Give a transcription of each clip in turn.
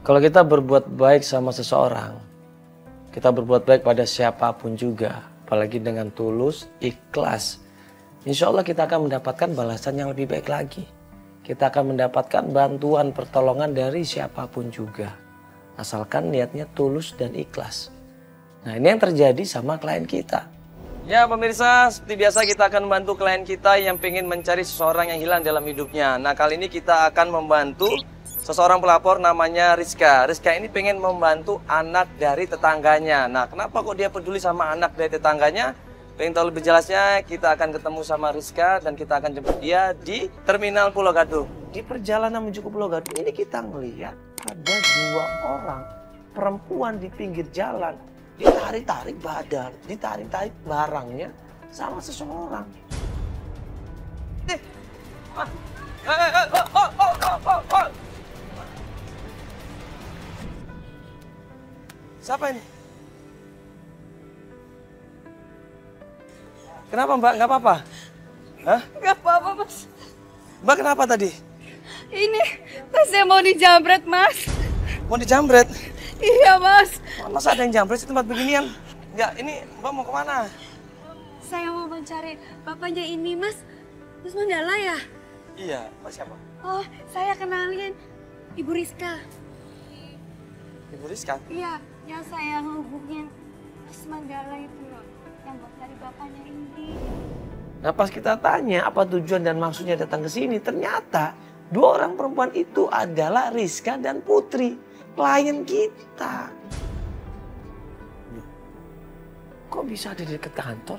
Kalau kita berbuat baik sama seseorang, kita berbuat baik pada siapapun juga, apalagi dengan tulus, ikhlas, insya Allah kita akan mendapatkan balasan yang lebih baik lagi. Kita akan mendapatkan bantuan pertolongan dari siapapun juga, asalkan niatnya tulus dan ikhlas. Nah, ini yang terjadi sama klien kita. Ya pemirsa, seperti biasa kita akan membantu klien kita yang ingin mencari seseorang yang hilang dalam hidupnya. Nah, kali ini kita akan membantu seseorang pelapor namanya Rizka. Rizka ini pengen membantu anak dari tetangganya. Nah, kenapa kok dia peduli sama anak dari tetangganya? Pengen tahu lebih jelasnya, kita akan ketemu sama Rizka dan kita akan jemput dia di Terminal Pulau Gadung. Di perjalanan menuju ke Pulau Gadung ini kita melihat ada 2 orang perempuan di pinggir jalan. Ditarik-tarik badan, ditarik-tarik barangnya sama seseorang. Siapa ini? Kenapa Mbak? Nggak apa-apa? Hah? Nggak apa-apa, Mas. Mbak kenapa tadi? Ini tasnya mau dijamret, Mas. Mau dijamret? Iya, Mas. Masa ada yang jambret di tempat beginian? Ya, ini Mbak mau kemana? Saya mau mencari bapaknya ini, Mas. Mas Mandala ya? Iya, Mbak siapa? Oh, saya kenalin Ibu Rizka. Ibu Rizka? Iya, yang saya hubungin Mas Mandala itu loh. Yang buat cari bapaknya ini. Nah, pas kita tanya apa tujuan dan maksudnya datang ke sini, ternyata 2 orang perempuan itu adalah Rizka dan Putri, klien kita. Kok bisa ada di dekat kantor?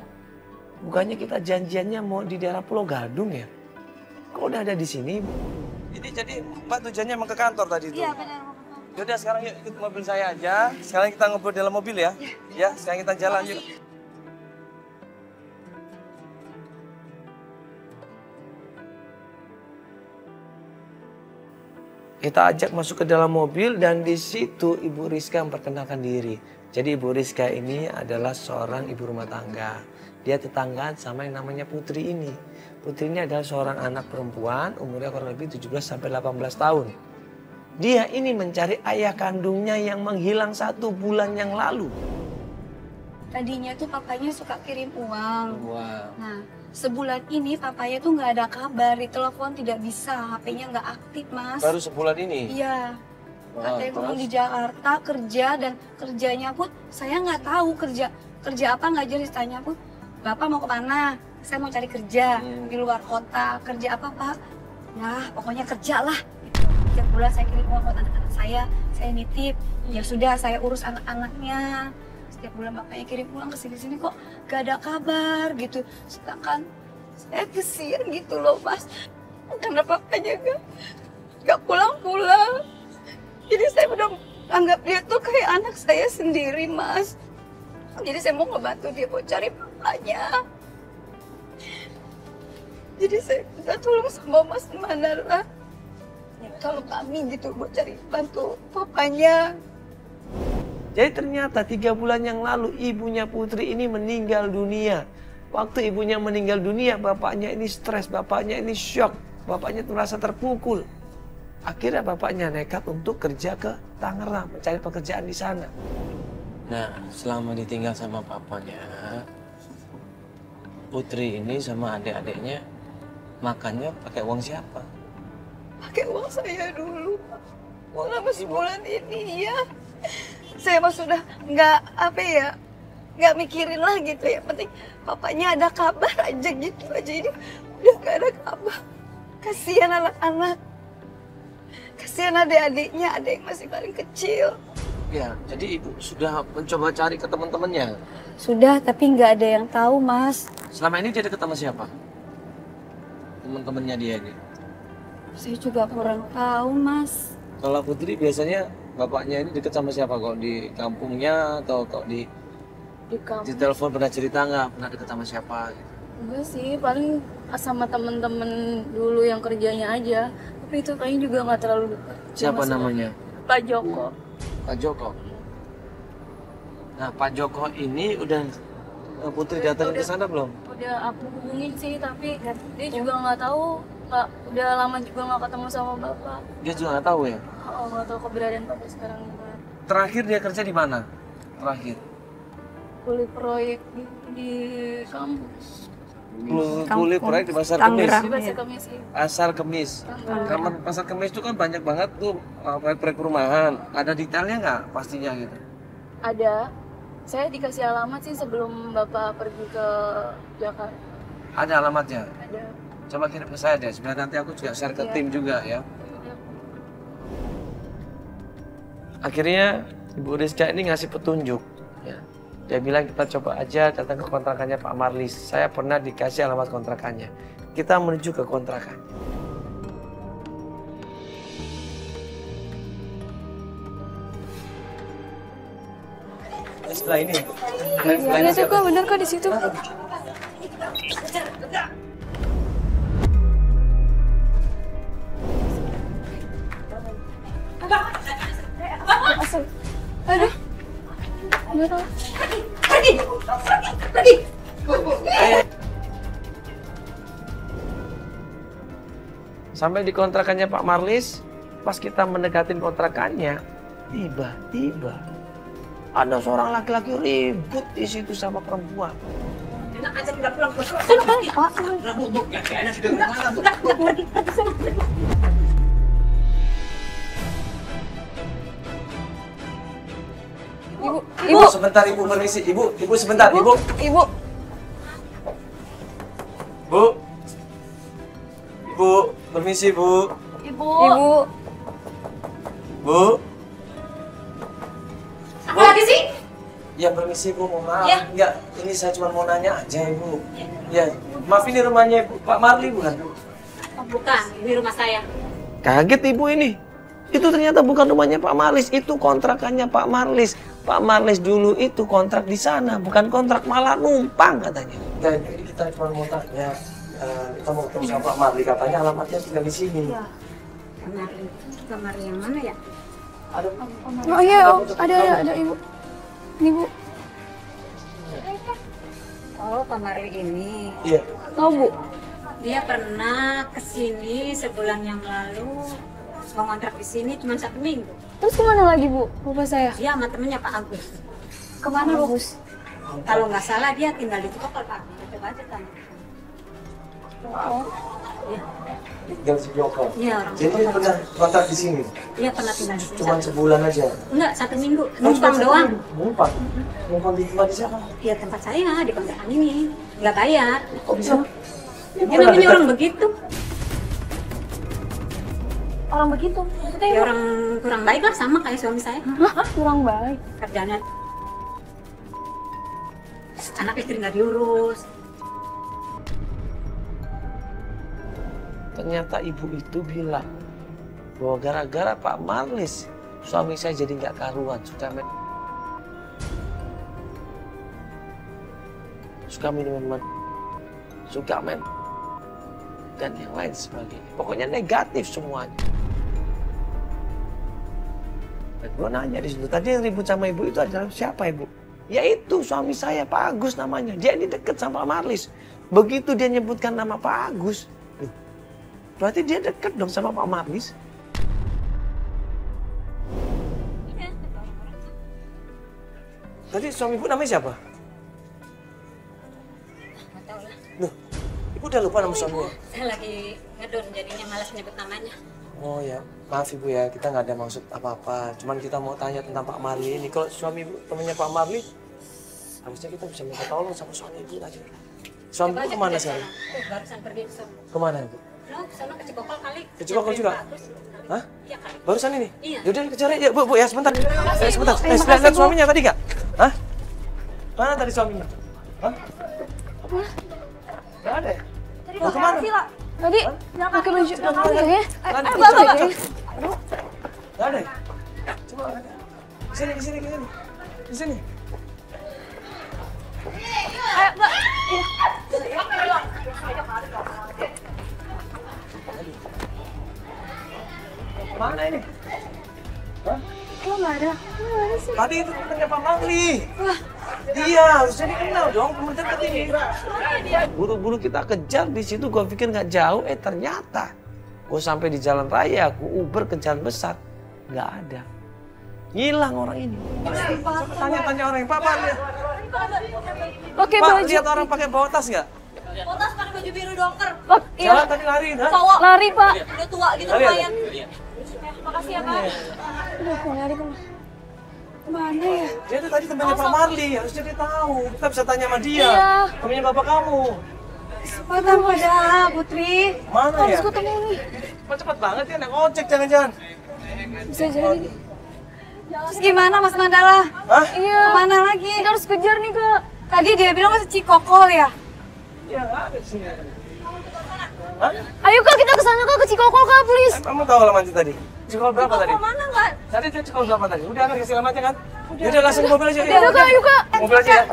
Bukannya kita janjiannya mau di daerah Pulau Gadung ya? Kok udah ada di sini? Ini jadi Mbak tujuannya emang ke kantor tadi itu? Iya, benar. Yaudah sekarang yuk ikut mobil saya aja. Sekarang kita ngobrol dalam mobil ya. Ya, sekarang kita jalan yuk. Kita ajak masuk ke dalam mobil dan di situ Ibu Rizka memperkenalkan diri. Jadi Ibu Rizka ini adalah seorang ibu rumah tangga. Dia tetanggaan sama yang namanya Putri ini. Putri ini adalah seorang anak perempuan, umurnya kurang lebih 17 sampai 18 tahun. Dia ini mencari ayah kandungnya yang menghilang 1 bulan yang lalu. Tadinya tuh papanya suka kirim uang. Wow. Nah, sebulan ini papanya tuh nggak ada kabar, di telepon tidak bisa, HP-nya nggak aktif, Mas. Baru sebulan ini? Iya. Wow, Katanya ngomong terus? di Jakarta kerja dan kerjanya pun saya nggak tahu kerja apa, nggak jelas. Tanya pun, Bapak mau kemana? Saya mau cari kerja di luar kota. Kerja apa, Pak? Ya, pokoknya kerja lah. Setiap bulan saya kirim uang buat anak-anak saya nitip. Ya sudah, saya urus anak-anaknya. Setiap bulan bapaknya kirim uang ke sini-sini kok gak ada kabar gitu. Sedangkan saya kesian gitu loh, Mas. Karena bapaknya gak pulang-pulang. Jadi saya udah anggap dia tuh kayak anak saya sendiri, Mas. Jadi saya mau ngebantu dia buat cari bapaknya. Jadi saya minta tolong sama Mas Mandala. Tolong kami gitu buat cari bantu bapaknya. Jadi ternyata 3 bulan yang lalu ibunya Putri ini meninggal dunia. Waktu ibunya meninggal dunia, bapaknya ini stres, bapaknya ini shock, bapaknya merasa terpukul. Akhirnya bapaknya nekat untuk kerja ke Tangerang, mencari pekerjaan di sana. Nah, selama ditinggal sama papanya, Putri ini sama adik-adiknya makannya pakai uang siapa? Pakai uang saya dulu. Selama sebulan ini ya. Saya mah sudah nggak mikirin lah gitu ya. Penting papanya ada kabar aja gitu aja. Ini udah nggak ada kabar. Kasihan anak-anak. Kasihan adik-adiknya, ada yang masih paling kecil. Ya, jadi ibu sudah mencoba cari ke teman-temannya. Sudah, tapi nggak ada yang tahu, Mas. Selama ini dia dekat sama siapa? Teman-temannya dia ini. Saya juga kurang tahu, Mas. Kalau Putri biasanya bapaknya ini dekat sama siapa? Kok di kampungnya atau kok di telepon pernah cerita nggak? Pernah dekat sama siapa? Gitu. Enggak sih, paling sama temen-temen dulu yang kerjanya aja. Tapi itu kayaknya juga nggak terlalu dekat. Siapa namanya? Pak Joko. Pak Joko. Nah, Pak Joko ini udah Putri datang ke sana belum? Udah aku hubungin sih, tapi dia juga nggak tahu nggak, udah lama juga nggak ketemu sama bapak. Dia juga nggak tahu ya? Oh, nggak tahu keberadaan bapak sekarang juga. Terakhir dia kerja di mana? Terakhir. Kulit proyek di kampus. Kulit proyek di Pasar Kemis. Tangerang. Di Pasar Kemis sih. Pasar Kemis. Kamar Pasar Kemis itu kan banyak banget tuh proyek-proyek perumahan. Ada detailnya nggak pastinya gitu? Ada. Saya dikasih alamat sih sebelum bapak pergi ke Jakarta. Ada alamatnya. Ada. Coba kirim ke saya deh, sebenarnya nanti aku juga share ke tim juga ya. Akhirnya Ibu Rizka ini ngasih petunjuk. Ya. Dia bilang kita coba aja datang ke kontrakannya Pak Marlis. Saya pernah dikasih alamat kontrakannya. Kita menuju ke kontrakannya. Sebelah ini. Iya tuh kok, bener kok di situ. Aduh. Nggak tahu. Sampai di kontrakannya Pak Marlis, pas kita mendekatin kontrakannya, tiba-tiba ada seorang laki-laki ribut di situ sama perempuan. Ibu, Sebentar Ibu, permisi. Ibu sebentar, Ibu. Ibu. Bu, permisi Bu. Ibu. Bu. Apa lagi sih? Ya permisi Bu, mohon maaf. Ya. Enggak, ini saya cuma mau nanya aja Ibu. Ya, maaf ini rumahnya Ibu, Pak Marli bukan? Oh, bukan, ini rumah saya. Kaget Ibu ini. Itu ternyata bukan rumahnya Pak Marlis, itu kontrakannya Pak Marlis. Pak Marlis dulu itu kontrak di sana, bukan kontrak, malah numpang katanya. Dan ini kita cuma mau tanya, kita mau ketemu sama Pak Marli, katanya alamatnya tinggal di sini. Ya. Kamar yang mana ya? Ada. Oh iya, ada Ibu. Ini Bu. Oh, kamar ini. Iya. Tahu Bu? Dia pernah kesini sebulan yang lalu. Mau ngontrak di sini cuma 1 minggu. Terus kemana lagi Bu? Bapak saya? Dia sama temennya Pak Agus. Kemana Bagus? Kalau nggak salah dia tinggal di Cikokol Pak. Coba aja tanya. Oh. Tinggal di Joko. Iya orang. Jadi dia pernah kontrak di sini, Dia pernah tinggal di sini. cuma sebulan aja. Enggak, 1 minggu. Numpang doang. Numpang? Numpang di tempat di siapa? Iya tempat saya di kontrakan ini. Nggak bayar. Kok bisa? Dia namanya orang begitu. Orang begitu? Maksudnya Ya orang kurang baik lah sama kayak suami saya. Hah? Kurang baik. Kerjanya anak istri nggak diurus. Ternyata ibu itu bilang bahwa gara-gara Pak Marlis, suami saya jadi nggak karuan, suka minuman, suka men, dan yang lain sebagainya. Pokoknya negatif semuanya. Dan gue nanya di situ, tadi yang ribut sama ibu itu adalah siapa ibu? Yaitu suami saya, Pak Agus namanya. Dia ini deket sama Pak Marlis. Begitu dia nyebutkan nama Pak Agus, berarti dia deket dong sama Pak Marlis. Tadi suami ibu namanya siapa? Nggak tahu lah. Loh, ibu udah lupa nama suaminya? Saya lagi ngedon jadinya malas nyebut namanya. Oh ya, maaf ibu ya, kita nggak ada maksud apa-apa. Cuman kita mau tanya tentang Pak Marli ini. Kalau suami ibu temannya Pak Marli, harusnya kita bisa minta tolong sama suami ibu aja. Suami ibu kemana sekarang? Barusan pergi ke sana. Kemana ibu? Lo ke sana ke Cikokol kali. Ke Cikokol juga? Hah? Iya kali. Barusan ini? Iya. Yaudah kejar aja, bu ya sebentar. Sebentar, lihat suaminya tadi nggak? Hah? Mana tadi suaminya? Hah? Nggak ada ya? Mau kemana? Tadi pakai baju ya? Tadi Bapak ya? nggak ada ya? Coba kesini. Kesini. Mana ini? Hah? Kok nggak ada? Mana sih? Tadi itu temannya Pak Marli. Wah, Iya, harusnya dikenal dong, teman dekat ini. Buru-buru kita kejar di situ, gue pikir nggak jauh, ternyata gue sampai di jalan raya, aku Uber ke jalan besar, nggak ada. Hilang orang ini. Tanya-tanya orang yang, Pak, lihat. Pakai Pak, baju. lihat orang pakai bawa tas nggak? Potas pakai baju biru dongker. Iya. Jalan tadi lari, ha? Cowok Lari, Pak. udah tua gitu Lari, lumayan. Makasih ya, Pak. Aduh, mau lari kemana? Mana ya? Dia tuh tadi temannya Pak Marli, harusnya dia tahu. Kita bisa tanya sama dia. Iya. Temannya bapak kamu. Kesempatan pada Putri. Mana ya? Harus ketemu nih. Kok cepet banget ya, naik ojek jangan-jangan. Bisa jadi. Terus gimana Mas Mandala? Hah? Iya. Kemana lagi? Kita harus kejar nih, Kak. Tadi dia bilang ke Cikokol ya? Iya, nggak ada di sini. Hah? Ayo, Kak, kita kesana, Kak, ke Cikokol, Kak, please. Kamu tahu alamatnya tadi? Cikol berapa tadi? Cikokol mana nggak? Tadi dia cikol berapa tadi? Udah kan kasih alamatnya kan? Udah langsung ke mobil aja. Udah, Kak, ayo, Kak. Mobil aja ya.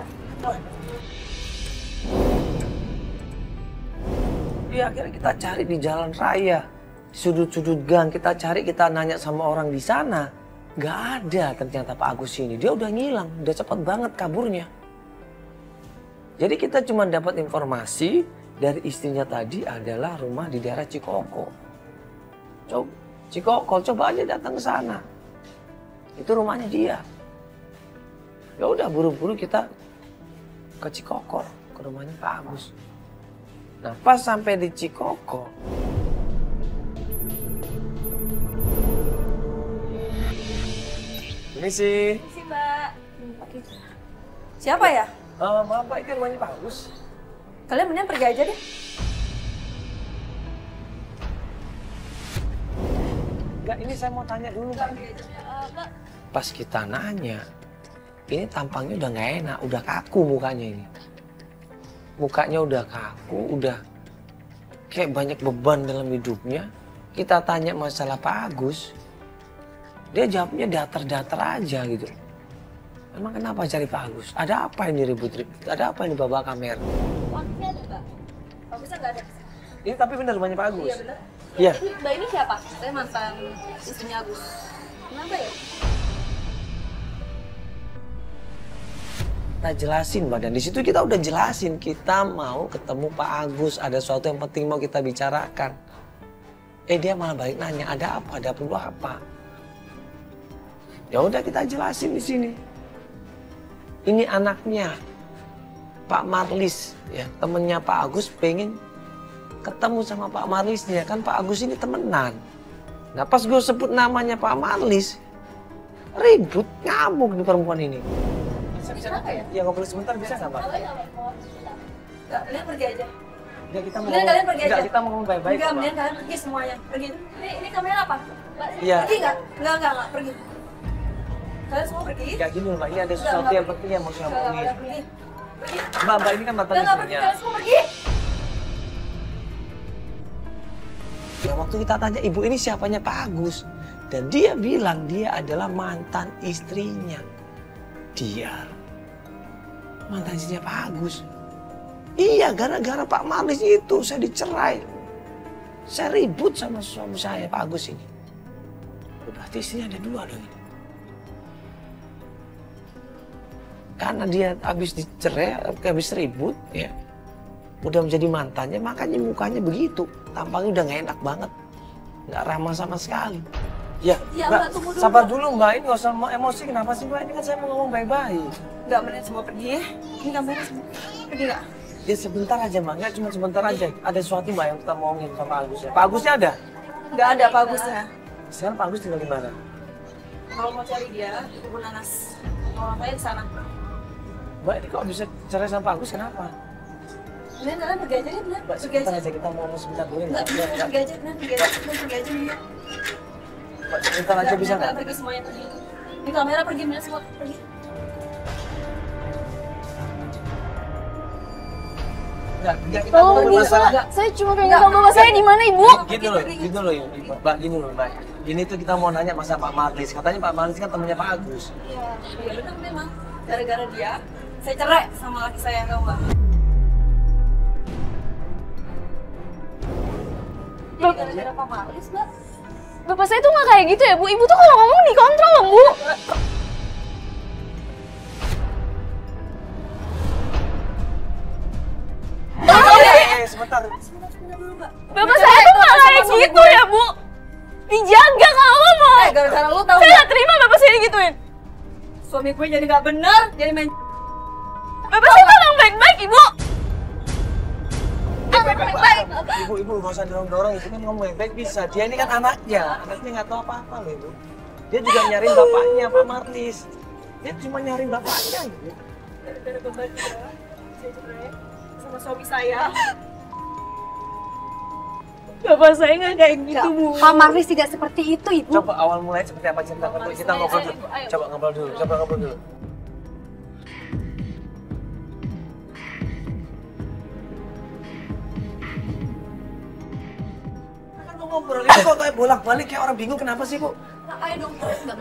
Iya, akhirnya kita cari di jalan raya. Di sudut-sudut gang kita cari, kita nanya sama orang di sana. Nggak ada ternyata Pak Agus ini. Dia udah ngilang, udah cepet banget kaburnya. Jadi kita cuma dapat informasi dari istrinya tadi adalah rumah di daerah Cikoko. Cikoko, coba aja datang ke sana. Itu rumahnya dia. Ya udah buru-buru kita ke Cikoko, ke rumahnya Pak Agus. Nah pas sampai di Cikoko, ini sih. Sih, Mbak. Siapa ya? Maaf Pak, itu rumahnya Pak Agus. Kalian mending pergi aja deh. Enggak, ini saya mau tanya dulu Pak. Pas kita nanya, ini tampangnya udah nggak enak, udah kaku mukanya ini. Mukanya udah kaku, udah kayak banyak beban dalam hidupnya. Kita tanya masalah Pak Agus, dia jawabnya datar-datar aja gitu. Emang kenapa cari Pak Agus? Ada apa ini ribut-ribut? Ada apa ini bawa kamera? Waktunya ada, Mbak. Bagusnya nggak ada. Ini tapi benar rumahnya Pak Agus? Iya, benar. Iya. Mbak ini siapa? Saya mantan istrinya Agus. Kenapa ya? Kita jelasin Mbak, dan di situ kita udah jelasin kita mau ketemu Pak Agus, ada sesuatu yang penting mau kita bicarakan. Dia malah balik nanya, ada apa? Ada perlu apa? Ya udah kita jelasin di sini. Ini anaknya Pak Marlis, ya temennya Pak Agus pengen ketemu sama Pak Marlisnya, kan Pak Agus ini temenan. Nah pas gue sebut namanya Pak Marlis, ribut ngamuk di perempuan ini. Bisa nggak ya? Ya ngobrol sebentar bisa nggak Pak? Nggak, kalian pergi aja. Enggak, kita mau Mendingan kalian pergi aja. kita mau ngomong baik-baik. Enggak, Pak. mendingan kalian pergi semuanya. Pergi. Ini kamera apa? Mbak, Iya. Pergi nggak? Enggak, pergi. Kalian semua pergi. Enggak gini loh Mbak, ini ada sesuatu yang penting yang mau saya omongin. Enggak, pergi. Pergi. Mbak ini kan mantan Enggak, pergi. istrinya. Kalian semua pergi. Ya waktu kita tanya ibu ini siapanya Pak Agus, dan dia bilang dia adalah mantan istrinya. Dia mantan istrinya Pak Agus. Iya, gara-gara Pak Marlis itu saya dicerai. Saya ribut sama suami saya Pak Agus ini. Berarti istrinya ada dua dong ini. Karena dia habis dicerai, habis ribut ya. Udah menjadi mantannya, makanya mukanya begitu. Tampangnya udah gak enak banget. Gak ramah sama sekali. Ya, Ya, Mbak, Mbak, tunggu dulu, sabar Mbak. dulu Mbak. Ini gak usah emosi. Kenapa sih Mbak? Ini kan saya mau ngomong baik-baik. Enggak, mendingan semua pergi ya. Ini kamera semua. Pergi nggak? Ya sebentar aja Mbak, nggak cuma sebentar aja. Ada sesuatu Mbak yang kita mau ngomongin sama Pak Agus ya. Pak Agusnya ada? Nggak ada bagusnya. Sekarang Pak Agus tinggal di mana? Kalau mau cari dia, di kebun nanas. Orang saya di sana. Mbak, ini kok bisa cerai sama Pak Agus kenapa? Mendingan kalian pergi aja deh, bener. Mbak, Pergi sebentar aja. aja kita mau ngomong sebentar dulu. Enggak, Mbak, bener, pergi aja, bener, pergi aja. Bener, pergi aja nih. Mbak, sebentar aja bisa nggak? Kalian pergi semuanya pergi. Ini kamera pergi, bener semua pergi. Nggak, kita Tolong ngomongin bisa, masalah. saya cuma pengen tahu bapak saya di mana, Ibu. Gini loh, Mbak, gini loh, Mbak. Ini tuh kita mau nanya masalah Pak Marlis. Katanya Pak Marlis kan temannya Pak Agus. Iya bener memang. Gara-gara dia, saya cerai sama laki saya, tau nggak? Jadi gara-gara Pak Marlis, Mbak. Bapak saya tuh nggak kayak gitu ya, Bu. Ibu tuh kalau ngomong dikontrol loh, Bu. sebentar. Bapak saya tuh nggak kayak gitu ya, Bu. Dijaga kalau ngomong. Gara-gara lu tahu Saya nggak terima bapak saya digituin. suami gue jadi nggak bener, jadi main. Bapak saya tuh orang baik-baik, Ibu. Ibu nggak usah dorong-dorong, itu kan ngomong baik-baik bisa. Dia ini kan anaknya nggak tahu apa-apa loh Ibu. Dia juga nyariin bapaknya, Pak Marlis. Dia cuma nyariin bapaknya Ibu. Gara-gara beban juga, saya cerai sama suami saya. Bapak saya nggak kayak gitu, Bu. Pak Marlis tidak seperti itu, Ibu. Coba awal mulai seperti apa cerita? Kita ngobrol dulu. Coba ngobrol dulu. Kan mau ngobrol, Ibu kok kayak bolak-balik kayak orang bingung kenapa sih, Bu? Ayo dong,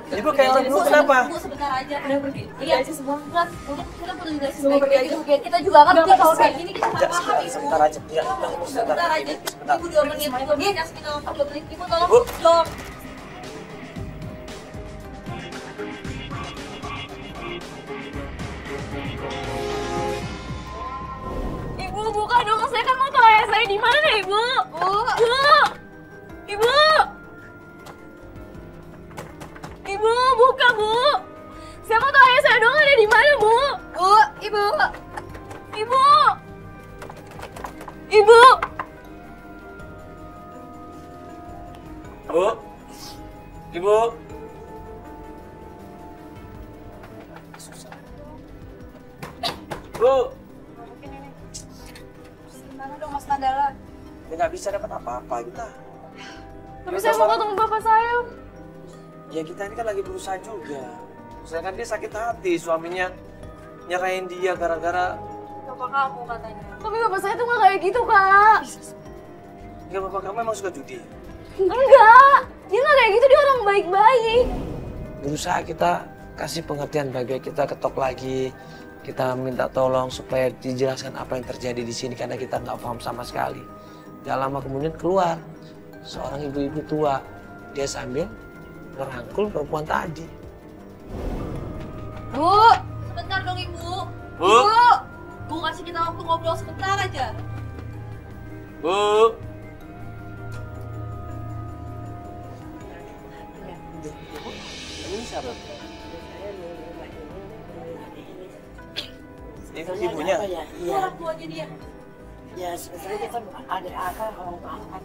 Ibu kayak orang bingung kenapa? Bu, sebentar aja. Udah pergi. Iya sih semua. Kita perlu jelasin Semua pergi aja. Kita juga ngerti kalau kayak gini kita nggak paham, Ibu. Sebentar aja. Ya, Sebentar aja. Ibu 2 menit. Ibu kasih kita waktu 2 menit. Ibu tolong Ibu. dong. Ibu, buka dong. Saya kan mau tahu ayah saya di mana, Ibu. Ibu. Ibu, buka, Bu. Saya mau tahu ayah saya dong ada di mana, Bu. Ibu. Ibu. Ibu. Bu. Ibu. Bu. Gimana dong Mas Mandala? Ya nggak bisa dapat apa-apa kita. Tapi saya mau ketemu bapak saya. Ya kita ini kan lagi berusaha juga. Sedangkan dia sakit hati, suaminya nyerahin dia gara-gara Bapak kamu katanya. Tapi bapak saya tuh nggak kayak gitu, Kak. ya bapak kamu emang suka judi. Enggak. Dia nggak kayak gitu, dia orang baik-baik. Berusaha kita kasih pengertian baik-baik, kita ketok lagi. Kita minta tolong supaya dijelaskan apa yang terjadi di sini karena kita nggak paham sama sekali. Gak lama kemudian keluar seorang ibu-ibu tua, dia sambil merangkul perempuan tadi. Bu, sebentar dong Ibu. Bu. Bu kasih kita waktu ngobrol sebentar aja. Bu. Ini siapa? Ibunya? Iya. Orang tuanya dia. Ya, sebetulnya kita ada akal kalau angkat.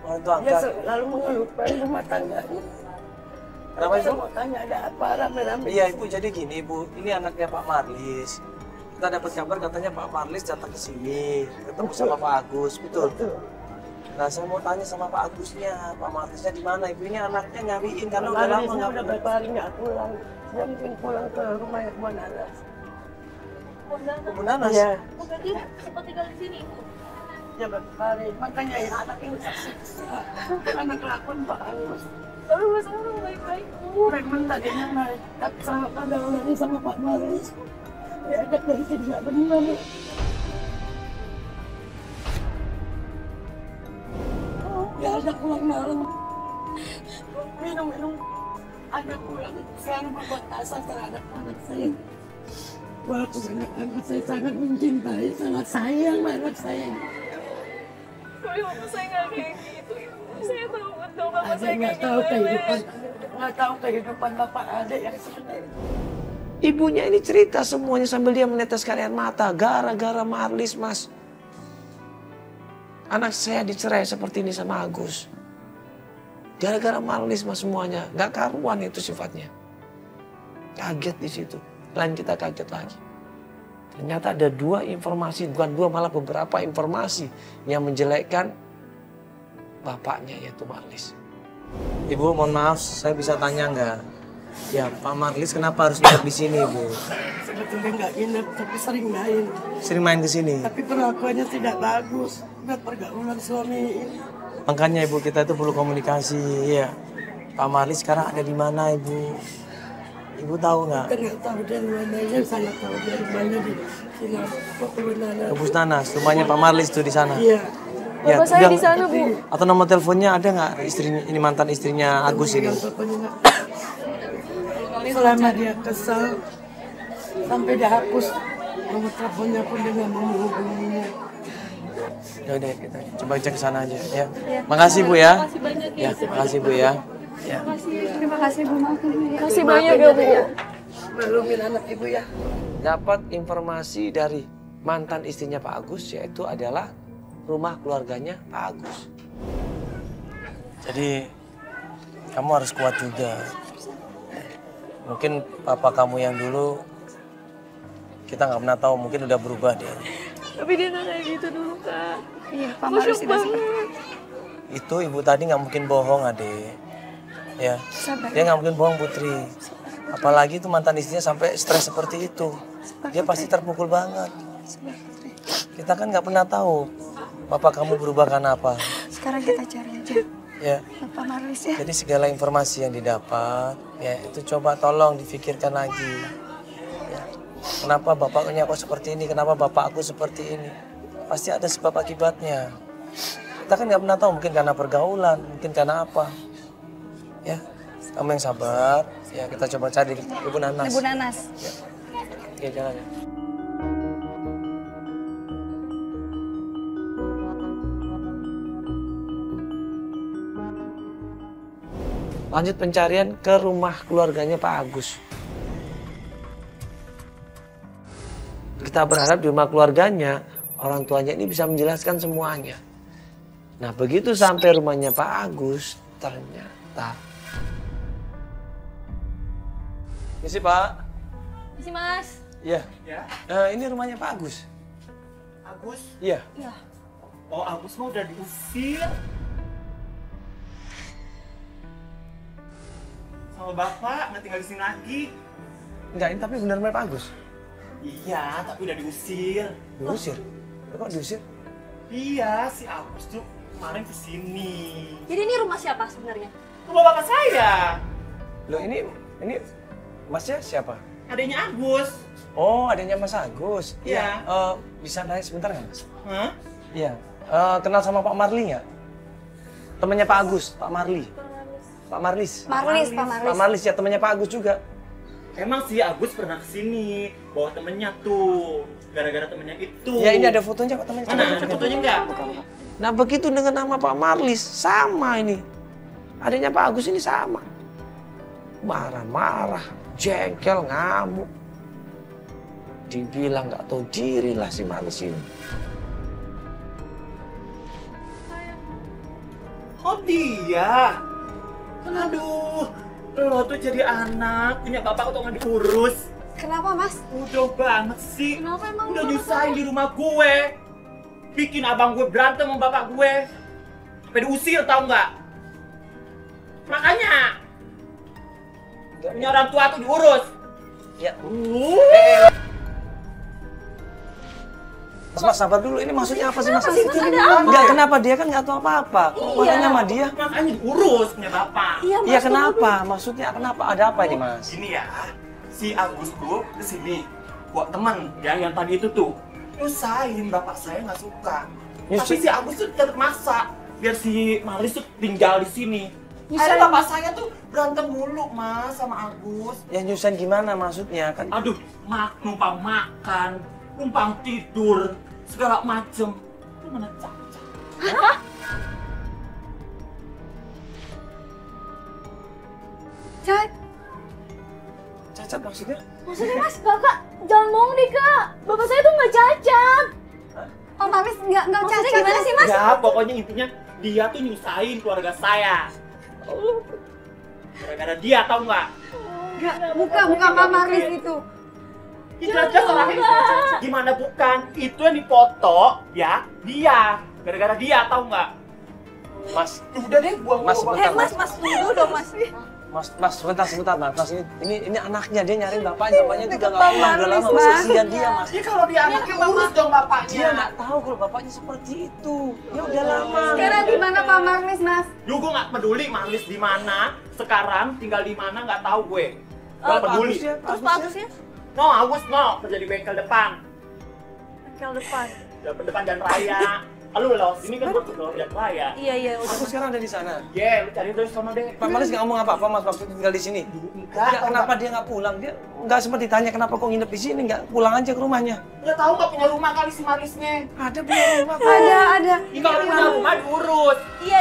Orang tua Dia angkat. selalu mengeluhkan rumah tangganya. Kenapa Kita Ibu? mau tanya ada apa rame-rame. Iya Ibu, jadi gini Ibu, ini anaknya Pak Marlis. Kita dapat kabar katanya Pak Marlis datang ke sini, ketemu sama Pak Agus, betul? Nah saya mau tanya sama Pak Agusnya, Pak Marlisnya di mana? Ibu ini anaknya nyariin karena udah lama Marlisnya nggak udah pernah. berapa hari nggak pulang. Dia mungkin pulang ke rumah yang buat anak. Bu Nanas? Iya, Oh, berarti sempat tinggal di sini Ibu. dia berapa hari. Makanya ya anak ini tersiksa. Anak lakon Pak Agus. Tapi bapak saya orang baik-baik, Bu. Memang tadinya naik sama pada lari sama Pak Marlis. Dia ada dari sini nggak benar. Dia ada pulang malam. Minum-minum. Ada pulang. Selalu membuat asal terhadap anak saya. Walaupun anak saya sangat mencintai, sangat sayang anak saya. Tapi bapak saya nggak kayak gitu, Ibu. Saya tahu betul bapak Ada saya nggak kayak tahu gimana. kehidupan, nggak tahu kehidupan bapak adik yang sebenarnya. Ibunya ini cerita semuanya sambil dia meneteskan air mata, gara-gara Marlis Mas. Anak saya dicerai seperti ini sama Agus. Gara-gara Marlis Mas semuanya, nggak karuan itu sifatnya. Kaget di situ. Lain kita kaget lagi. Ternyata ada dua informasi, bukan dua malah beberapa informasi yang menjelekkan bapaknya yaitu Marlis. Ibu mohon maaf, saya bisa tanya nggak? Ya Pak Marlis kenapa harus nginep di sini Ibu? Sebetulnya nggak nginep, tapi sering main. Sering main ke sini. Tapi perlakuannya tidak bagus. Buat pergaulan suami ini. Makanya Ibu kita itu perlu komunikasi ya. Pak Marlis sekarang ada di mana Ibu? Ibu tahu nggak? Kita nggak tahu dari mananya, saya tahu dari mana di sini. Ke Bus Nanas, rumahnya Pak Marlis tuh di sana. Iya. Ya, Bapak saya udah- di sana, Bu. Atau nomor teleponnya ada nggak istrinya ini mantan istrinya Agus ini? Pokoknya nggak. Selama dia kesal, sampai dia hapus nomor teleponnya pun dia nggak mau menghubunginya. Ya udah kita coba cek ke sana aja ya. Makasih Bu ya. Makasih banyak Ya, makasih Bu ya. Ya. Terima kasih Bu, maafin Bu ya. Makasih banyak ya Bu. Maklumin anak ibu ya. Dapat informasi dari mantan istrinya Pak Agus, yaitu adalah rumah keluarganya Pak Agus. Jadi kamu harus kuat juga. Mungkin papa kamu yang dulu kita nggak pernah tahu, mungkin udah berubah dia. Tapi dia nggak kayak gitu dulu Kak. Iya, Pak Aku Maris shock tidak banget. Itu ibu tadi nggak mungkin bohong, Adek. Ya, sabar. dia nggak mungkin bohong, Putri. Apalagi itu mantan istrinya sampai stres seperti itu. Dia pasti terpukul banget. Kita kan nggak pernah tahu bapak kamu berubah karena apa. Sekarang kita cari aja Ya, Bapak Maris ya. jadi segala informasi yang didapat, ya itu coba tolong difikirkan lagi. Ya, kenapa bapaknya kok seperti ini? Kenapa bapak aku seperti ini? Pasti ada sebab akibatnya. Kita kan nggak pernah tahu, mungkin karena pergaulan, mungkin karena apa. Ya, kamu yang sabar. Ya, kita coba cari Ibu Nanas. Ibu Nanas. Ya, jalan ya. Lanjut pencarian ke rumah keluarganya Pak Agus. Kita berharap di rumah keluarganya, orang tuanya ini bisa menjelaskan semuanya. Nah, begitu sampai rumahnya Pak Agus, ternyata... Misi Pak. Misi Mas. Iya. Ya, Ini rumahnya Pak Agus. Agus. Iya. Oh, Agus mah udah diusir sama bapak, nggak tinggal di sini lagi. Enggak, ini tapi benar rumah Pak Agus. Iya, tapi udah diusir. Diusir? Kok diusir? Iya, si Agus tuh kemarin kesini. Jadi ini rumah siapa sebenarnya? Rumah bapak saya, Loh, ini Masnya siapa? adanya Agus. Oh, adanya Mas Agus. Iya. Bisa nanya sebentar nggak, Mas? Hah? Iya. Kenal sama Pak Marli nggak? Temannya Pak Agus, Pak Marli. Pak Marlis. Marlis, Pak Pak Marlis. Marlis ya, temannya Pak Agus juga. Emang si Agus pernah kesini, bawa temennya tuh. Gara-gara temennya itu. Ya, ini ada fotonya kok temannya. Mana? Ada fotonya nggak? Nah, begitu dengan nama Pak Marlis, sama ini. Adanya Pak Agus ini sama. Marah-marah, jengkel, ngamuk. Dibilang nggak tahu diri lah si Marlis ini. Oh dia? Aduh, lo tuh jadi anak, punya bapak kok nggak diurus. Kenapa Mas? Udah banget sih. Kenapa emang Udah bapak nyusahin di rumah gue. Bikin abang gue berantem sama bapak gue. Sampai diusir tau nggak? Makanya punya orang tua tuh diurus. Ya, Uh. Mas, sabar dulu. Ini maksudnya apa sih, Mas? Enggak, kenapa? Dia kan nggak tahu apa-apa. Kok marahnya sama dia? Makanya diurus punya bapak. Iya, kenapa? Maksudnya kenapa? Ada apa ini, Mas? Gini ya, si Agus tuh kesini buat teman ya yang tadi itu tuh nyusahin bapak saya nggak suka. Tapi si Agus tuh tetap maksa biar si Maris tuh tinggal di sini. Ada bapak saya tuh berantem mulu mas sama Agus. Yang nyusahin gimana maksudnya? Kan Aduh, numpang makan, numpang tidur, segala macem. Lu mana cacat? Cat, cacat maksudnya? Maksudnya Mas, Kakak jangan bohong deh Kak. Bapak saya tuh nggak cacat. Pak Maris nggak Maksudnya cacat. gimana sih Mas? Ya, pokoknya intinya dia tuh nyusahin keluarga saya. Gara-gara dia, tau nggak? Nggak, bukan Pak Maris itu. Itu aja salahnya. Gimana bukan? Itu yang dipoto, ya, dia. Gara-gara dia, tau nggak? Mas, Udah deh, buang Mas, buang. bentar, Mas dulu dong Mas. Mas, sebentar, Mas. Ini anaknya, dia nyariin bapaknya juga nggak pulang, udah lama, Mas. Kasihan dia, Mas. Dia kalau dia anaknya urus dong Dia bapaknya. nggak tahu kalau bapaknya seperti itu. Ya udah lama. Sekarang di mana Pak Maris Mas? Duh, gue nggak peduli Maris di mana, sekarang tinggal di mana nggak tahu gue. Gak peduli. Terus Pak Agusnya? No, Agus no, kerja di bengkel depan. Bengkel depan. Depan jalan raya. Lu lewat sini kan masuk ke Jalan Raya. Iya, udah. Aku sekarang ada di sana. Ye, lu cari terus sana deh. Pak Malis nggak ngomong apa-apa Mas waktu tinggal di sini. Enggak, kenapa dia nggak pulang? Dia nggak sempat ditanya kenapa kok nginep di sini, nggak pulang aja ke rumahnya. Nggak tahu nggak punya rumah kali si Marisnya. Ada punya rumah. Pak. Ada. Ini kalau punya rumah diurus. Iya.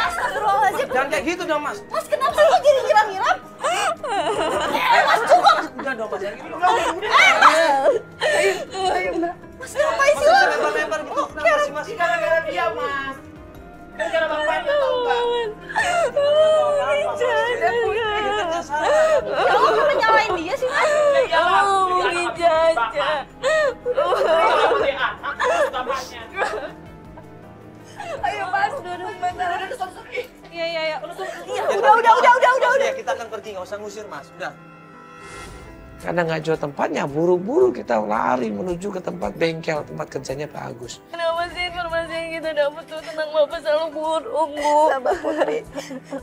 Astagfirullahaladzim. Jangan kayak gitu dong Mas. Mas, kenapa sih kok jadi nyiram-nyiram? Mas, cukup. Udah dong Mas, yang gitu. Mas, ngapain sih lo? Lempar-lempar gitu. Kenapa sih Mas? Gara-gara dia, Mas. Gara-gara bapaknya tau nggak? Kamu kenapa nyalain dia sih, Mas? Beli jajan. Beli anak, bapaknya. Ayo, Mas, duduk bentar. Iya. Udah. Ya, kita akan pergi, nggak usah ngusir Mas. Udah. Karena nggak jual tempatnya, buru-buru kita lari menuju ke tempat bengkel, tempat kerjanya Pak Agus. Kenapa sih informasi yang kita dapat tuh tentang Bapak selalu buruk, Bu? Sabar Putri.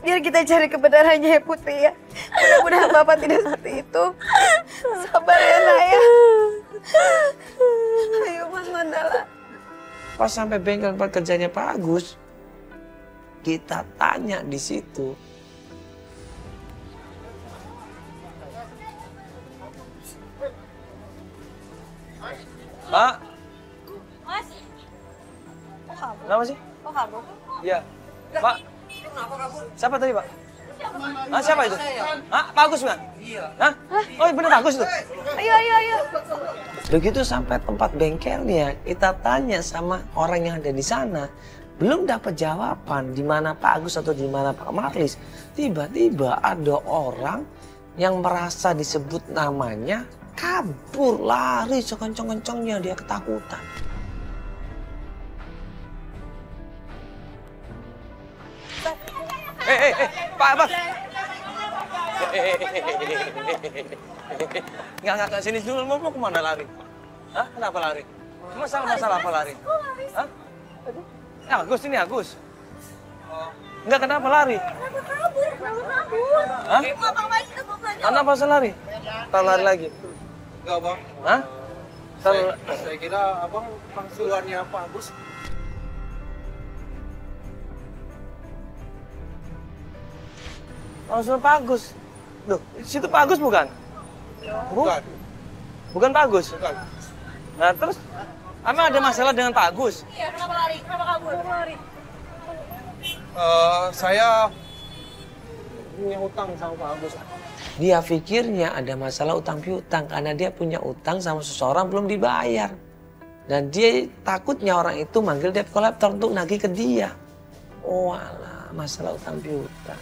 Biar kita cari kebenarannya ya Putri ya. Mudah-mudahan Bapak tidak seperti itu. Sabar ya Nak ya. Ayo Mas Mandala. Pas sampai bengkel tempat kerjanya Pak Agus, kita tanya di situ. Pak, Mas, kenapa sih? kok kabur? Iya. Pak, siapa tadi Pak? Ah, siapa itu? Ah, Pak Agus bukan? Iya. Hah? Oh, bener Pak Agus itu? Ayo. Begitu sampai tempat bengkelnya, kita tanya sama orang yang ada di sana. Belum dapat jawaban di mana Pak Agus atau di mana Pak Marlis. Tiba-tiba ada orang yang merasa disebut namanya, kabur, lari sekencang-kencangnya, dia ketakutan. Pak. Enggak, sini dulu, mau kemana lari? Hah? Kenapa lari? Masalah apa lari? Hah? Ya, Agus, ini Agus. Enggak, kenapa lari? Kenapa kabur? Hah? Abang lagi kita mau belanja. Kenapa lari? Ntar lari lagi. Enggak bang, Hah? saya kira abang pangsulannya Pak Agus. Langsung Pak Agus. Duh, situ Pak Agus bukan? Bukan. Bukan Pak Agus? Bukan. Nah terus, emang ada masalah dengan Pak Agus? Iya, kenapa lari? Kenapa kabur? Saya punya utang sama Pak Agus. Dia pikirnya ada masalah utang piutang karena dia punya utang sama seseorang belum dibayar. Dan dia takutnya orang itu manggil debt collector untuk nagih ke dia. Oh alah, masalah utang piutang.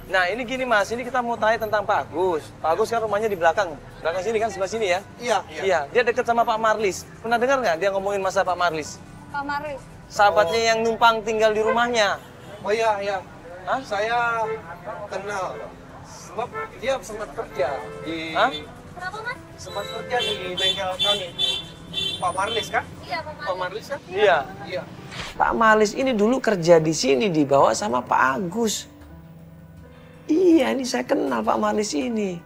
Nah ini gini Mas, ini kita mau tanya tentang Pak Agus. Pak Agus kan rumahnya di belakang sini kan, sebelah sini ya? Iya, dia deket sama Pak Marlis. Pernah dengar nggak dia ngomongin masa Pak Marlis? Pak Marlis. Sahabatnya yang numpang tinggal di rumahnya. Oh iya. Hah? Saya kenal. Sebab dia sempat kerja di... Hah? Kenapa, Mas? Sempat kerja di bengkel kami. Pak Marlis kan? Iya, Pak Marlis kan? Iya. Iya. Pak Marlis ini dulu kerja di sini dibawa sama Pak Agus. Iya, ini saya kenal Pak Marlis ini.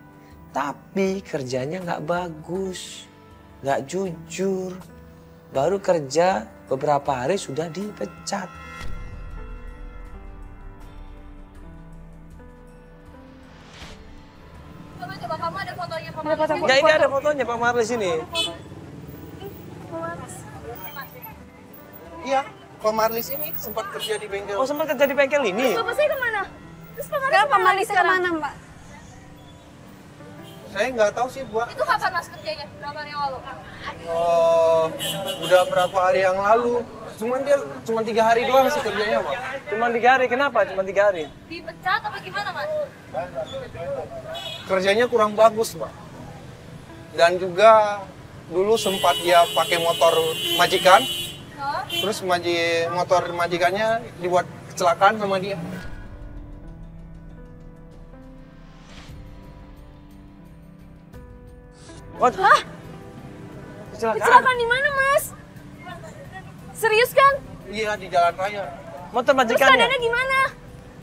Tapi kerjanya nggak bagus, nggak jujur. Baru kerja beberapa hari sudah dipecat. Coba kamu ada fotonya Pak Ada foto. Ya ini ada fotonya Pak Marlis ini. Iya, Pak Marlis ini sempat kerja di bengkel. Oh sempat kerja di bengkel ini? Bapak saya kemana? Terus Pak Marlis Sekarang Pak kemana Marlis sekarang? kemana Mbak? Saya nggak tahu sih, Bu. Itu kapan Mas kerjanya? Berapa hari yang lalu? Udah berapa hari yang lalu. Dia cuma 3 hari doang sih kerjanya, Pak. Cuma 3 hari, kenapa cuma 3 hari? Dipecat apa gimana, Mas? Kerjanya kurang bagus, Pak. Dan juga dulu sempat dia pakai motor majikan. Hah? Terus motor majikannya dibuat kecelakaan sama dia. Hah? Kecelakaan di mana, Mas? Serius kan? Iya, di jalan raya. Motor Terus majikannya? keadaannya gimana?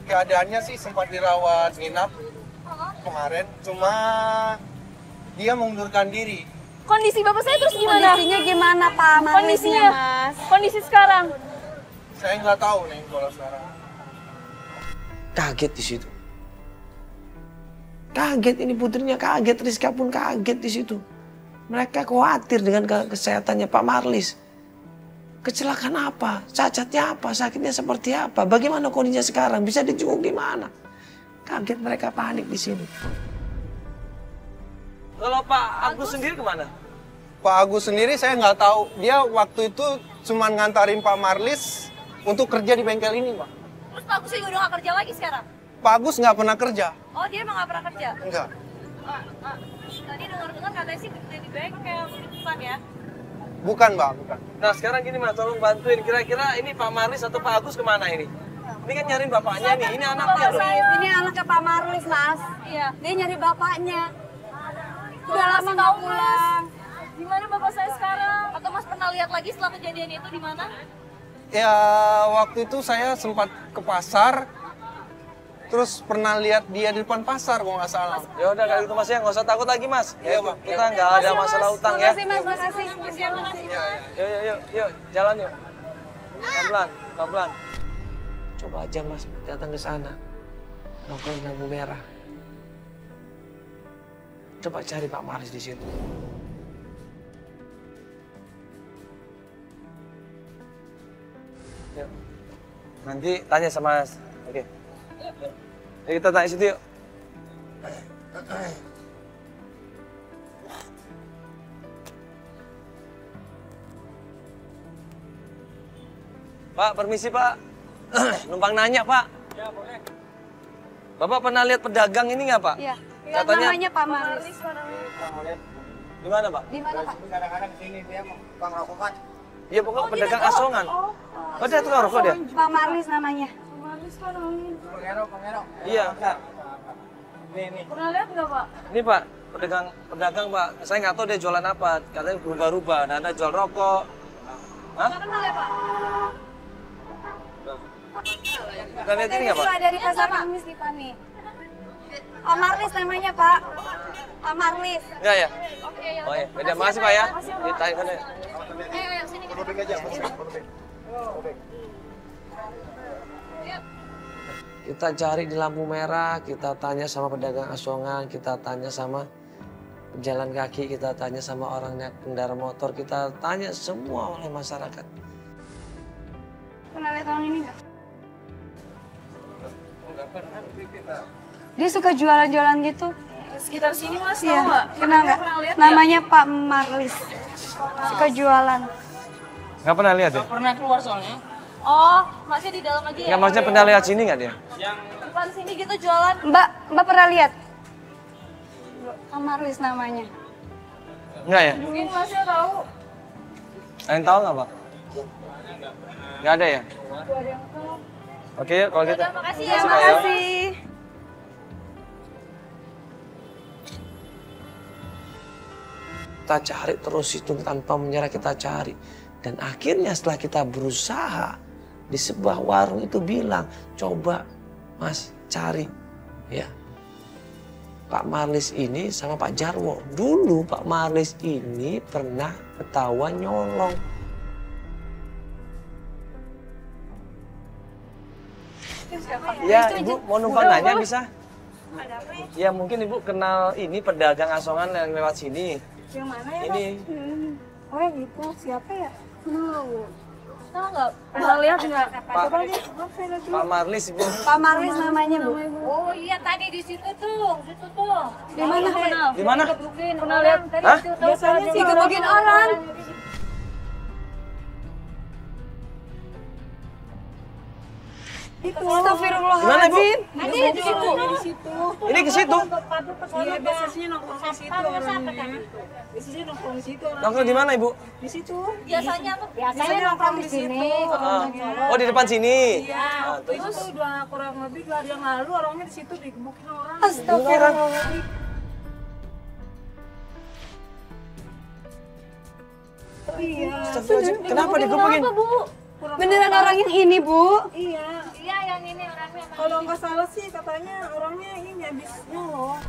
Keadaannya sih sempat dirawat nginap kemarin. Cuma dia mengundurkan diri. Kondisi bapak saya terus gimana? Kondisinya gimana Pak Marlisnya, Kondisinya, Mas? kondisi sekarang. Saya nggak tahu nih kalau sekarang. Kaget di situ. Kaget ini putrinya kaget, Rizka pun kaget di situ. Mereka khawatir dengan kesehatannya Pak Marlis. Kecelakaan apa? Cacatnya apa? Sakitnya seperti apa? Bagaimana kondisinya sekarang? Bisa dijenguk di mana? Kaget mereka, panik di sini. Kalau Pak Agus sendiri kemana? Pak Agus sendiri saya nggak tahu. Dia waktu itu cuma ngantarin Pak Marlis untuk kerja di bengkel ini, Pak. Terus Pak Agus juga udah gak kerja lagi sekarang? Pak Agus nggak pernah kerja. Oh, dia emang gak pernah kerja? Enggak. Tadi dengar-dengar katanya sih kerja di bengkel, bukan ya? Bukan, Pak. Bukan. Nah sekarang gini Mas, tolong bantuin. Kira-kira ini Pak Marlis atau Pak Agus kemana ini? Ini kan nyariin bapaknya nih, ini anaknya loh. Ini anaknya Pak Marlis, Mas. Iya. Dia nyari bapaknya. Udah Mas, lama nggak pulang. Di mana bapak saya sekarang? Atau Mas pernah lihat lagi setelah kejadian itu di mana? Ya, waktu itu saya sempat ke pasar, terus pernah lihat dia di depan pasar kalau nggak salah. Ya udah kalau gitu Mas ya, nggak usah takut lagi Mas. Iya, Pak. Kita nggak ada masalah utang ya. Makasih Mas, makasih. Yuk, jalan yuk. Pelan-pelan, pelan-pelan. Coba aja Mas datang ke sana. Nongkrong di lampu merah. Coba cari Pak Marlis di situ. Yuk. Nanti tanya sama Mas. Oke. Yuk kita tanya situ yuk. Pak, permisi Pak. Numpang nanya Pak. Ya, boleh. Bapak pernah lihat pedagang ini nggak Pak? Iya. Katanya Namanya Pak Marlis. di mana Pak? Di mana Pak? Kadang-kadang sini dia tukang rokokan. Iya pokoknya pedagang asongan. Oh dia tukang rokok dia? Pak Marlis namanya. Pengerok. Iya. Nih. Pernah lihat nggak Pak? Ini Pak, pedagang Pak. Saya nggak tahu dia jualan apa. Katanya berubah-ubah. Nah, ada jual rokok. Hah? Kenal ya Pak? Kita lihat ini nggak Pak? Itu ada di pasar Kamis di Pani. Pak Marlis namanya Pak. Pak Marlis. Iya ya. Oke, ya. Oh iya. Beda makasih Pak ya. Ditanya sana. Ayo, sini kita. Kita cari di lampu merah, kita tanya sama pedagang asongan, kita tanya sama pejalan kaki, kita tanya sama orang naik kendaraan motor, kita tanya semua oleh masyarakat. Pernah lihat orang ini nggak? Dia suka jualan-jualan gitu. Sekitar sini Mas, Iya. tahu nggak? Kenal nggak? Pernah lihat Namanya Pak Marlis. Suka jualan. Nggak pernah lihat ya? Pernah keluar soalnya. Oh, Masnya di dalam aja ya? Nggak maksudnya pernah lihat sini nggak dia? Depan sini gitu jualan. Mbak pernah lihat? Pak Marlis namanya. Nggak ya? Mungkin Masnya tahu. Ada yang tahu nggak Pak? Nggak ada ya? Oke ya kalau gitu. Udah, makasih ya Terima Mas. kasih. Kita cari terus itu tanpa menyerah kita cari. Dan akhirnya setelah kita berusaha di sebuah warung itu bilang, coba Mas cari ya Pak Marlis ini sama Pak Jarwo. Dulu Pak Marlis ini pernah ketahuan nyolong. Ya Ibu mau numpang nanya bisa? Ya mungkin Ibu kenal ini pedagang asongan yang lewat sini. Yang mana ya? Ini Oh ya gitu. Siapa ya? Tahu nggak? Pernah lihat nggak? Coba deh. Pak Marlis Ibu. Pak Marlis namanya Bu. Oh iya tadi di situ tuh, Di mana? Di mana? Pernah lihat? Hah? Biasanya sih gebukin orang. Itu. Astagfirullahaladzim. Ada di situ. Ini ke situ. Iya, biasanya nongkrong di situ orangnya. Biasanya nongkrong di situ orangnya. Nongkrong di mana Ibu? Di situ. Biasanya apa? Biasanya nongkrong di sini. Oh di depan sini. Iya, waktu itu udah kurang lebih 2 hari yang lalu orangnya di situ digebukin orang. Astagfirullahaladzim. Iya. Astagfirullahaladzim. Kenapa digebukin? Apa Bu? Beneran orang yang ini Bu? Iya. Iya yang ini orangnya. Kalau nggak salah sih katanya orangnya ini habis nyolong.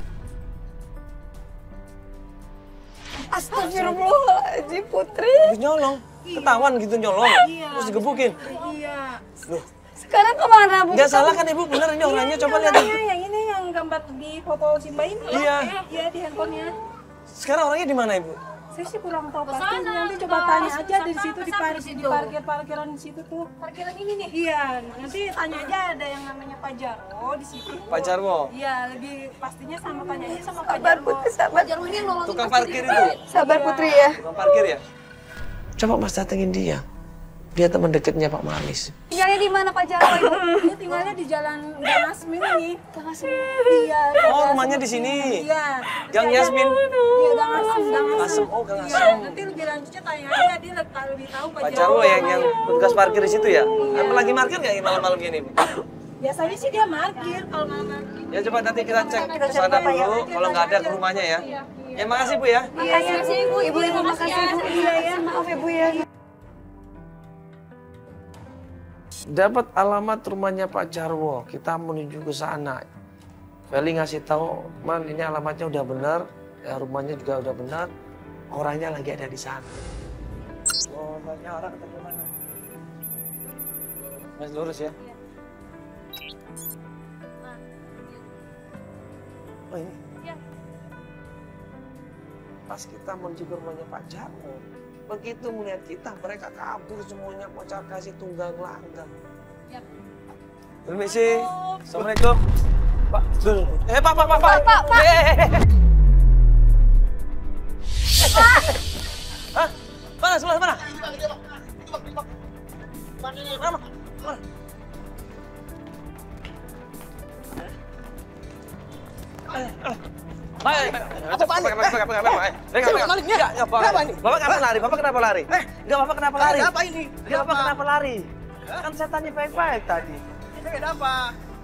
Astagfirullahaladzim Putri. Habis nyolong. Ketahuan gitu nyolong. Terus digebukin. Iya. Loh, Sekarang kemana Bu? nggak salah kan Ibu? Bener ini orangnya, coba lihat. Yang ini yang gambar di foto Simba ini. Iya. Iya di handphonenya. Sekarang orangnya di mana Ibu? Saya sih kurang tahu pasti. Nanti coba tanya aja di situ di parkiran di situ tuh. Parkiran ini nih. Iya, nanti tanya aja ada yang namanya Pak Jarwo di situ. Pak Jarwo. Iya, lebih pastinya tanya aja sama Pak Sabar Jarwo. Putri, sabar. Jarwo ini nolongin Tukang pasti parkir dia. itu. Sabar Putri ya. Tukang parkir ya? Coba Mas datengin dia. Dia teman dekatnya Pak Marlis. Tinggalnya di mana Pak Jarwo itu? Dia tinggalnya di Jalan Gang Asmin ini. Iya. Oh, rumahnya di sini. Iya. Yang Yasmin. Iya, Gang Asem, Gang Asem. Asem, oh Gang Iya, Asem. nanti lebih lanjutnya tanya aja dia lebih tahu Pak Jarwo yang tugas parkir di situ ya? Apa lagi parkir nggak malam-malam gini? Bu? Biasanya sih dia parkir kalau malam. Ya coba nanti kita cek ke sana dulu. Kalau nggak ada ke rumahnya ya. Ya makasih Bu ya. Makasih Ibu. Ibu terima kasih Ibu. Iya ya, maaf ya Bu ya. Dapat alamat rumahnya Pak Jarwo, kita menuju ke sana. Feli ngasih tahu, Man ini alamatnya udah benar, ya, rumahnya juga udah benar, orangnya lagi ada di sana. Oh, banyak orang ketemu mana? Mas lurus ya? Oh ini? Pas kita menuju ke rumahnya Pak Jarwo, begitu melihat kita, mereka kabur semuanya, kocar kasih tunggang langgang. Permisi. Assalamualaikum. Pak, dulu. Pak. Hah? Mana? Sebelah mana? Mana? Bapak kenapa lari? Enggak, Bapak kenapa lari? Apa ini? Enggak, Bapak kenapa lari? Kan saya tanya baik-baik tadi. Ini kenapa?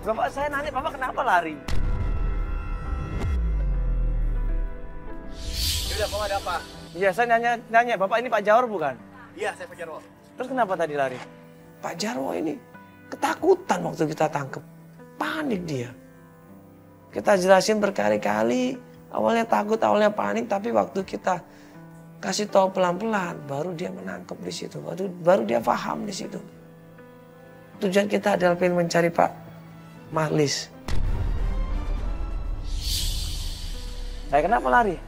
Bapak saya nanya, Bapak kenapa lari? Yaudah, Bapak ada apa? Iya, saya nanya, Bapak ini Pak Jarwo bukan? Iya, saya Pak Jarwo. Terus kenapa tadi lari? Pak Jarwo ini ketakutan waktu kita tangkep. Panik dia. Kita jelasin berkali-kali, awalnya takut, awalnya panik, tapi waktu kita kasih tahu pelan-pelan, baru dia menangkap di situ, baru dia paham di situ. Tujuan kita adalah pengen mencari Pak Marlis. Saya kenapa lari?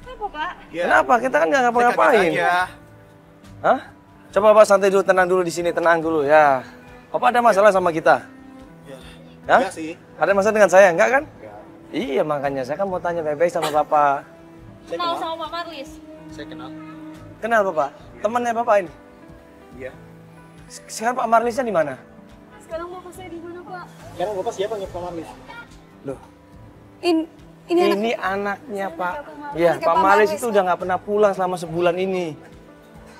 Kenapa Pak? Ya, Kenapa? Kita kan nggak ngapa-ngapain. Hah? Coba Bapak santai dulu, tenang dulu di sini, tenang dulu ya. Bapak ada masalah sama kita? Ya? Iya sih. Ada masalah dengan saya, enggak kan? Iya, makanya saya kan mau tanya baik-baik sama Bapak. Kenal sama Pak Marlis? Saya kenal. Kenal Bapak? Temannya Bapak ini? Iya. Sekarang Pak Marlisnya di mana? Sekarang Bapak saya di mana Pak? Sekarang Bapak siapa nih Pak Marlis? Loh, Ini anaknya Pak. Iya, Pak Marlis itu udah nggak pernah pulang selama sebulan ini.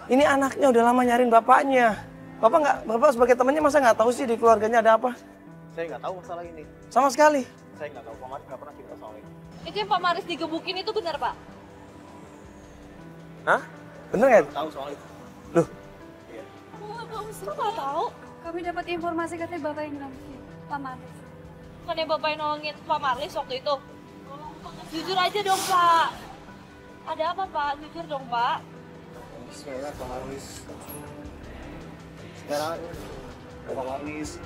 Ini anaknya udah lama nyariin bapaknya. Bapak sebagai temannya masa nggak tahu sih di keluarganya ada apa? Saya nggak tahu masalah ini. Sama sekali. Saya nggak tahu. Pak Marlis nggak pernah cerita soal ini. Itu yang Pak Marlis digebukin itu benar Pak? Hah? Bener nggak? Tahu soal itu. Loh, Kok nggak tahu? kami dapat informasi katanya Bapak yang nolongin Pak Marlis. Bukannya Bapak yang nolongin Pak Marlis waktu itu? Jujur aja dong Pak. Ada apa Pak? Jujur dong Pak. Saya Pak Marlis. Sekarang Pak Marlis.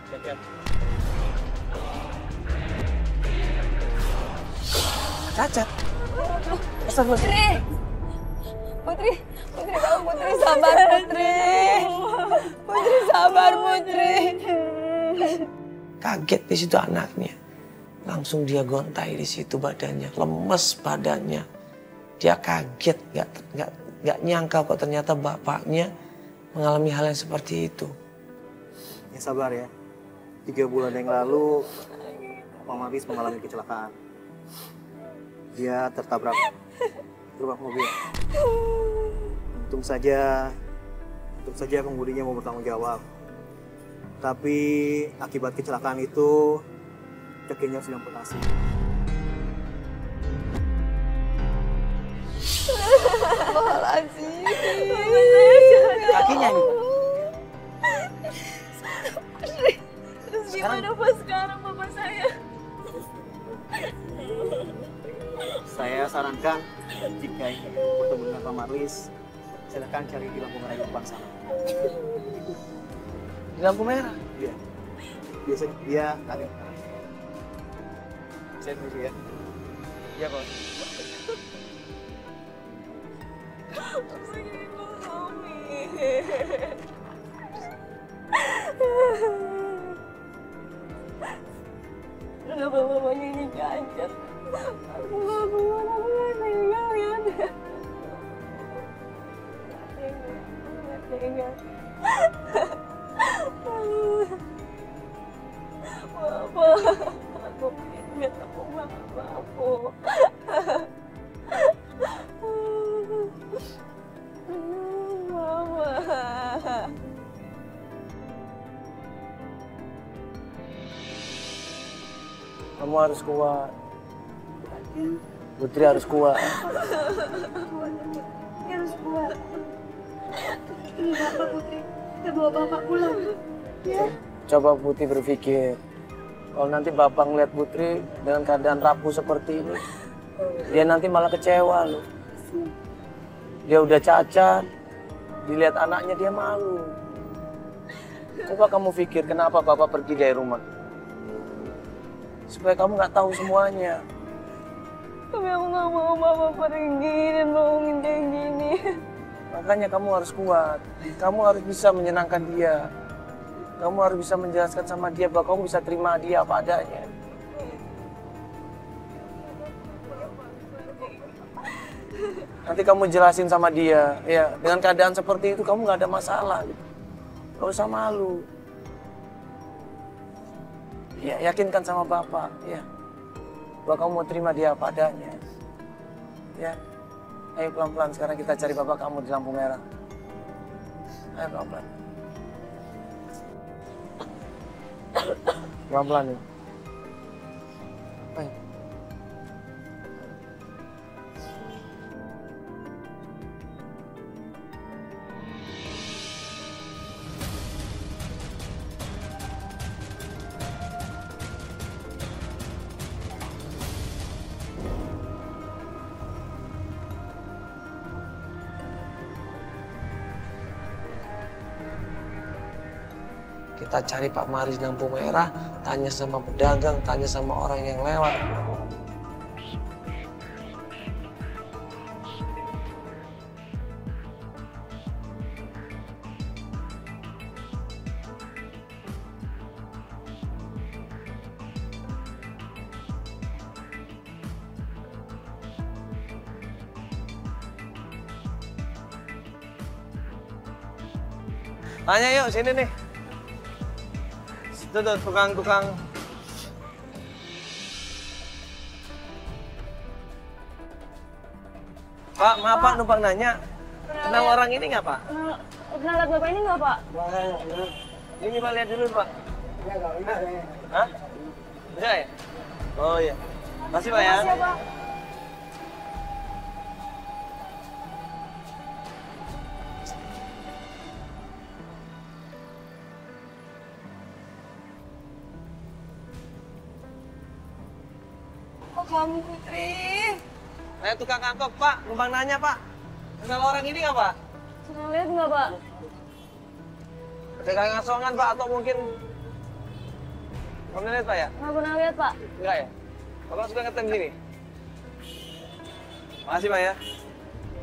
Cek. cacat. Putri, tolong Putri sabar Putri. Putri sabar Putri. Kaget di situ anaknya. Langsung dia gontai di situ badannya, lemes badannya. Dia kaget, nggak nyangka kok ternyata bapaknya mengalami hal yang seperti itu. Ya sabar ya. 3 bulan yang lalu, Pak Marlis mengalami kecelakaan. Dia tertabrak gerobak mobil. Untung saja pengemudinya mau bertanggung jawab. Tapi akibat kecelakaan itu, kakinya sudah amputasi. Kakinya ini. Terus gimana Pak sekarang Bapak saya? Saya sarankan Jika ingin bertemu dengan Pak Marlis, silakan cari di lampu merah di depan sana. Di lampu merah? Iya. Biasanya dia ada. Saya tunggu ya. Iya, Bos. Kenapa mamanya ini cacat? Aku gak kuat, aku gak tega lihatnya. Gak tega. Papa, aku pengen ketemu mama aku. Mama. Kamu harus kuat. Putri harus kuat. Harus kuat. Ini Bapak Putri, kita bawa Bapak pulang. Ya. Coba Putri berpikir, kalau nanti Bapak ngeliat Putri dengan keadaan rapuh seperti ini, dia nanti malah kecewa loh. Dia udah cacat, dilihat anaknya dia malu. Coba kamu pikir kenapa Bapak pergi dari rumah. Supaya kamu nggak tahu semuanya. Tapi aku gak mau Bapak pergi dan bohongin kayak gini. Makanya kamu harus kuat. Kamu harus bisa menyenangkan dia. Kamu harus bisa menjelaskan sama dia bahwa kamu bisa terima dia apa adanya. Nanti kamu jelasin sama dia, ya dengan keadaan seperti itu kamu nggak ada masalah. Gak usah malu. Ya, yakinkan sama Bapak, ya. Bahwa kamu mau terima dia apa adanya. Ya. Ayo pelan-pelan sekarang kita cari Bapak kamu di lampu merah. Ayo pelan-pelan. Pelan-pelan ya. Ayo. Kita cari Pak Maris di lampu merah, tanya sama pedagang, tanya sama orang yang lewat. Tanya yuk, sini nih. Itu tuh tukang-tukang. Pak, maaf Pak, numpang nanya. Kenal orang ini nggak Pak? Pernah lihat Bapak ini nggak Pak? Ini Pak lihat dulu Pak. Hah? Bisa ya? Oh iya. Makasih Pak ya. Makasih ya Pak. Kamu Putri. Saya tukang angkot Pak, numpang nanya Pak. Kenal orang ini nggak Pak? Pernah lihat nggak Pak? Pedagang asongan Pak atau mungkin pernah lihat Pak ya? Nggak pernah lihat Pak. Enggak ya? Bapak suka ngetem sini? Makasih Pak ya.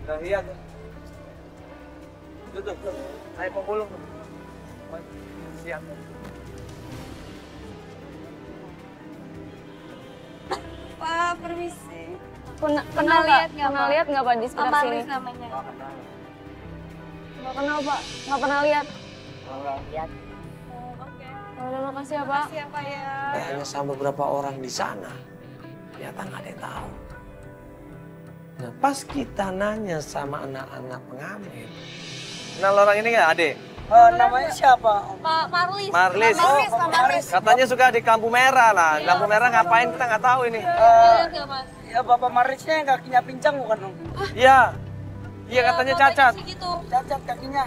Udah lihat. Tuh. Naik pembulung. Siap. Pak, permisi. Pernah lihat nggak Pak di sekitar Pak sini? Maris namanya. Nggak kenal Pak, nggak pernah lihat. Oke. Udah makasih ya Pak. Siapa ya? Hanya sama beberapa orang di sana. Ternyata nggak ada yang tahu. Nah, pas kita nanya sama anak-anak pengamen. Kenal orang ini nggak, Ade? Namanya siapa? Pak Marlis. Marlis. Pak Maris. Katanya suka di lampu merah lah. Lampu merah ngapain kita nggak tahu ini. Ya Bapak Marisnya yang kakinya pincang bukan Om? Iya. Iya katanya cacat. Cacat kakinya.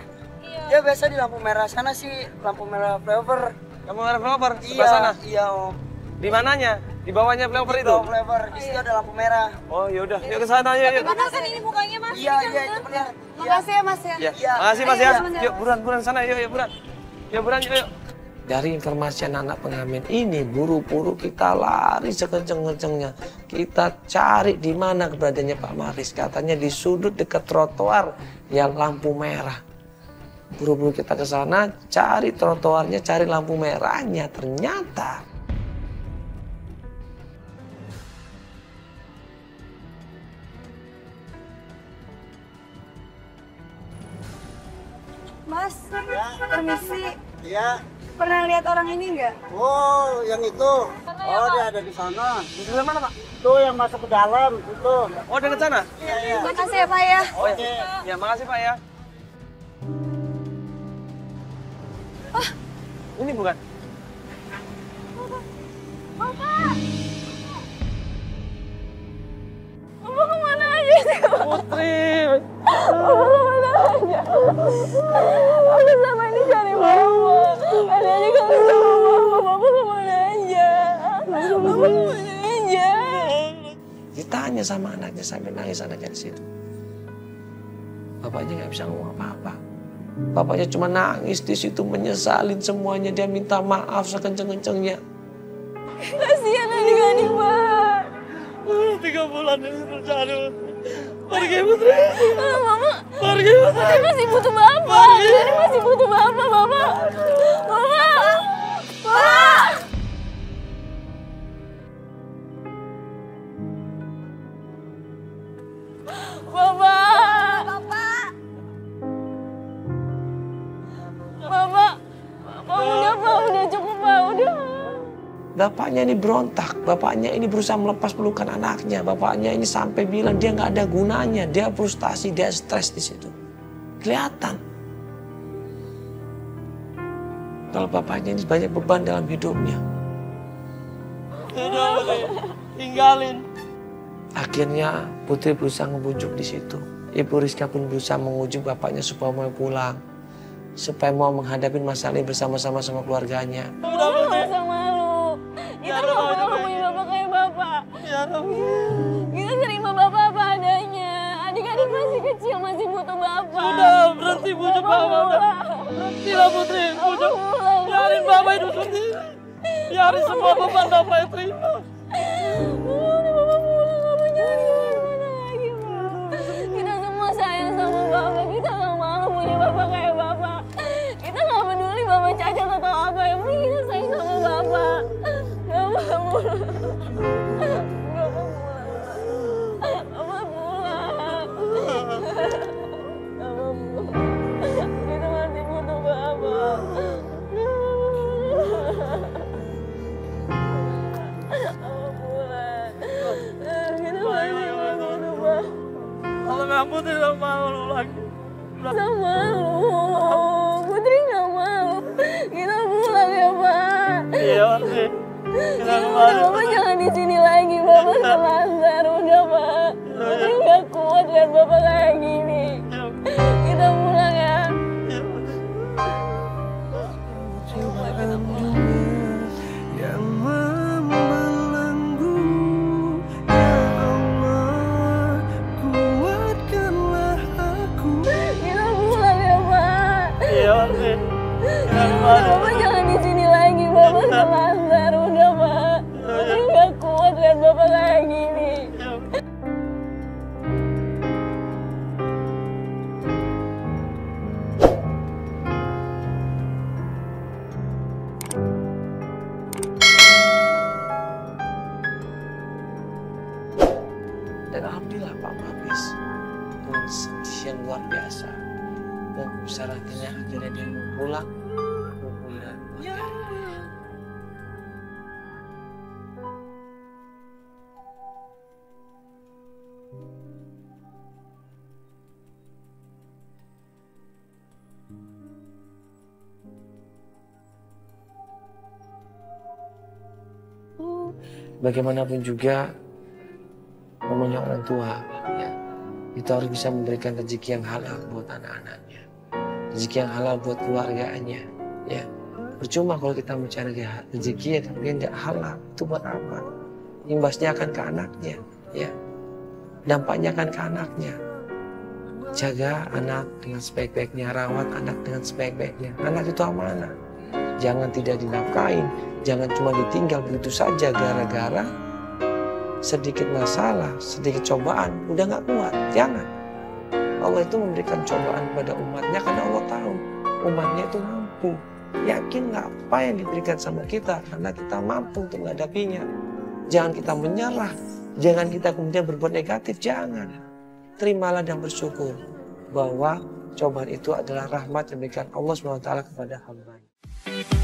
Dia biasa di lampu merah sana sih, lampu merah flyover. Lampu merah flyover Iya, sebelah sana. iya Om. Di mananya? Di Di bawahnya flyover itu? Flyover, di situ ada lampu merah. Oh yaudah, yuk ke sana yuk. Kan ini mukanya Mas. Iya, itu benar. Makasih ya Mas ya. Ya, makasih Mas ya. Yuk buruan sana yuk buruan. Yuk buruan yuk. Dari informasi anak-anak pengamen ini, buru-buru kita lari sekenceng-kencengnya. Kita cari di mana keberadaannya Pak Maris. Katanya di sudut dekat trotoar yang lampu merah. Buru-buru kita ke sana, cari trotoarnya, cari lampu merahnya. Ternyata Mas, permisi. Iya. Pernah lihat orang ini nggak? Oh, yang itu. Oh, dia ada di sana. Di sebelah mana Pak? Itu yang masuk ke dalam, itu. Oh dekat sana? Iya. Makasih ya Pak ya. Oh ya makasih Pak ya. Ini bukan? Bapak kemana aja sih? Putri. Bapak kemana aja? Aku sama ini cari Bapak. Ada aja kalau sama Bapak. Bapak kemana aja? Bapak kemana aja? ditanya sama anaknya sampai nangis anaknya di situ. Bapaknya nggak bisa ngomong apa-apa. Bapaknya cuma nangis di situ, menyesalin semuanya. Dia minta maaf sekenceng-kencengnya. Kasihan adik-adik, Pak. 3 bulan ini terjadi. Pergi Putri. Mama. Pergi Putri. Saya masih butuh Bapak. Saya masih butuh Bapak, Bapak. Bapak. Pak. Bapak. Bapak. Bapak, udah Pak, udah cukup Pak, udah. Bapaknya ini berontak, bapaknya ini berusaha melepas pelukan anaknya. Bapaknya ini sampai bilang dia nggak ada gunanya, dia frustasi, dia stres di situ. Kelihatan. Kalau bapaknya ini banyak beban dalam hidupnya. Udah Putri, tinggalin. Akhirnya Putri berusaha ngebujuk di situ. Ibu Rizka pun berusaha mengujuk bapaknya supaya mau pulang. Supaya mau menghadapi masalah ini bersama-sama sama keluarganya. Udah Putri. Masa malu. Kita nggak mau punya bapak kayak bapak. Ya Kita terima bapak apa adanya. Adik-adik masih kecil, masih butuh bapak. udah berhenti bujuk Bapak. Udah. Berhenti lah Putri, bujuk. Biarin Bapak hidup seperti ini. Biarin semua beban Bapak yang terima. Udah bapak pulang, nggak mau nyari mana lagi Pak. Kita semua sayang sama bapak. Kita nggak mau punya bapak kayak bapak. Kita nggak peduli bapak cacat atau apa. Yang penting kita sayang sama bapak. Nggak mau pulang. Nggak mau pulang. Bapak pulang. Nggak mau pulang. Kita masih butuh bapak. Kalau memang Putri tidak mau lagi. Nggak mau, Putri nggak mau. Kita pulang ya Pak. Iya Putri. Kita Udah kembali. Bapak jangan di sini lagi, Bapak terlantar. Udah Pak. Putri nggak kuat lihat Bapak kayak gini. Kita pulang ya. Yang membelenggu, ya Allah, kuatkanlah aku. Kita pulang ya Pak. Iya Putri. Kita kembali. Bapak jangan di sini lagi, Bapak terlantar. Udah Pak. Putri nggak kuat lihat Bapak kayak gini. Dan alhamdulillah Pak Mabis dengan sedih yang luar biasa dan besar hatinya akhirnya dia mau pulang. Bagaimanapun juga namanya orang tua, ya, itu harus bisa memberikan rezeki yang halal buat anak-anaknya, rezeki yang halal buat keluarganya, ya. Percuma kalau kita mencari rezeki yang nggak halal, itu buat apa? imbasnya akan ke anaknya, ya. Dampaknya akan ke anaknya. Jaga anak dengan sebaik-baiknya, rawat anak dengan sebaik-baiknya. Anak itu amanah. Jangan tidak dinafkain, jangan cuma ditinggal begitu saja gara-gara sedikit masalah, sedikit cobaan, udah nggak kuat. Jangan. Allah itu memberikan cobaan kepada umatnya karena Allah tahu umatnya itu mampu. Yakin nggak apa yang diberikan sama kita karena kita mampu untuk menghadapinya. Jangan kita menyerah, jangan kita kemudian berbuat negatif, jangan. Terimalah dan bersyukur bahwa cobaan itu adalah rahmat yang diberikan Allah SWT kepada hamba-Nya.